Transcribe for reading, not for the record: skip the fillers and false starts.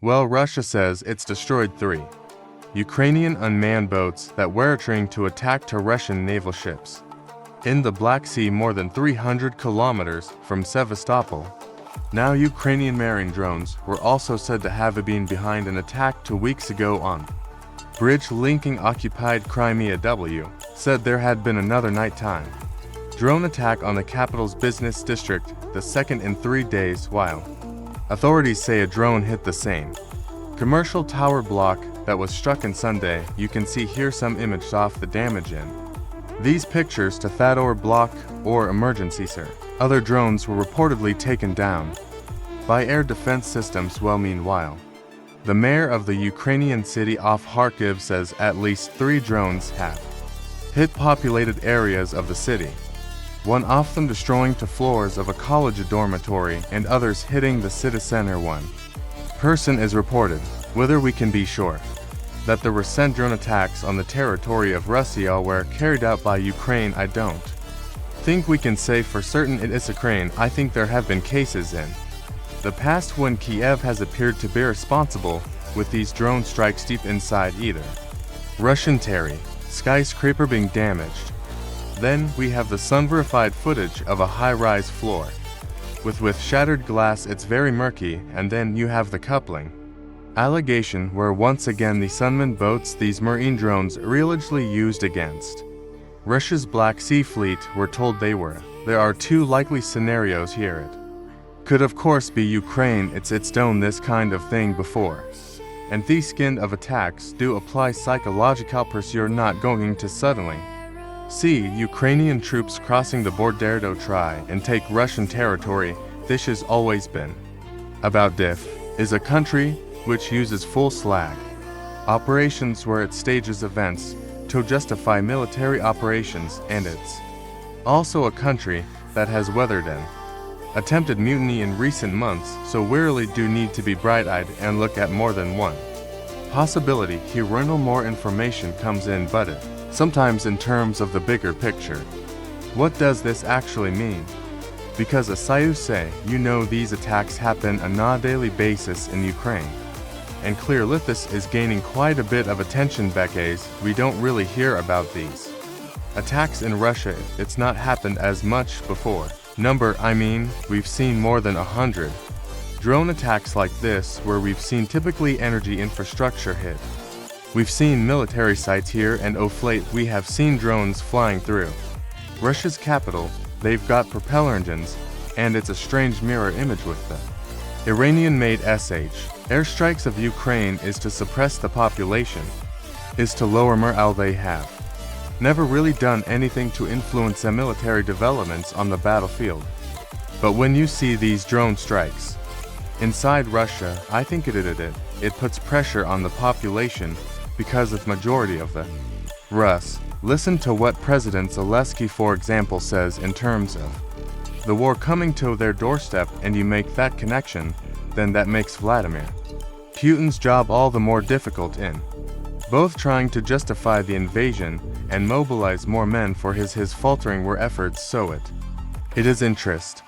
Well, Russia says it's destroyed 3 Ukrainian unmanned boats that were trying to attack two Russian naval ships in the Black Sea more than 300 kilometers from Sevastopol. Now, Ukrainian marine drones were also said to have been behind an attack 2 weeks ago on bridge linking occupied Crimea. Said there had been another nighttime drone attack on the capital's business district, the second in 3 days, while authorities say a drone hit the same commercial tower block that was struck on Sunday. You can see here some images off the damage in these pictures to Thador block or emergency, sir. Other drones were reportedly taken down by air defense systems. Well, meanwhile, the mayor of the Ukrainian city of Kharkiv says at least 3 drones have hit populated areas of the city, one of them destroying 2 floors of a college dormitory and others hitting the city center. One person is reported. Whether we can be sure that the recent drone attacks on the territory of Russia were carried out by Ukraine, I don't think we can say for certain it is Ukraine. I think there have been cases in the past when Kiev has appeared to be responsible with these drone strikes deep inside either Russian territory, skyscraper being damaged. Then we have the sun-verified footage of a high-rise floor with shattered glass. It's very murky. And then you have the coupling allegation where once again the Sunman boats these marine drones allegedly used against Russia's Black Sea fleet were told they were. There are 2 likely scenarios here. It could of course be Ukraine. It's done this kind of thing before, and these kind of attacks do apply psychological pressure. You're not going to suddenly see Ukrainian troops crossing the border to try and take Russian territory. This has always been about. Diff is a country which uses full slag operations where it stages events to justify military operations, and it's also a country that has weathered an attempted mutiny in recent months, so we really do need to be bright-eyed and look at more than one possibility. Here more information comes in, but it sometimes in terms of the bigger picture. What does this actually mean? Because as you say, these attacks happen on a daily basis in Ukraine. And clearly this is gaining quite a bit of attention. Because we don't really hear about these attacks in Russia. It's not happened as much before. We've seen more than 100 drone attacks like this where we've seen typically energy infrastructure hit. We've seen military sites here, and of late we have seen drones flying through Russia's capital. They've got propeller engines, and it's a strange mirror image with the Iranian-made airstrikes of Ukraine is to suppress the population, is to lower morale. They have never really done anything to influence the military developments on the battlefield. But when you see these drone strikes inside Russia, I think it puts pressure on the population because of majority of the Rus. Listen to what President Zelensky, for example, says in terms of the war coming to their doorstep, and you make that connection, then that makes Vladimir Putin's job all the more difficult in both trying to justify the invasion and mobilize more men for his faltering war efforts. So it is interest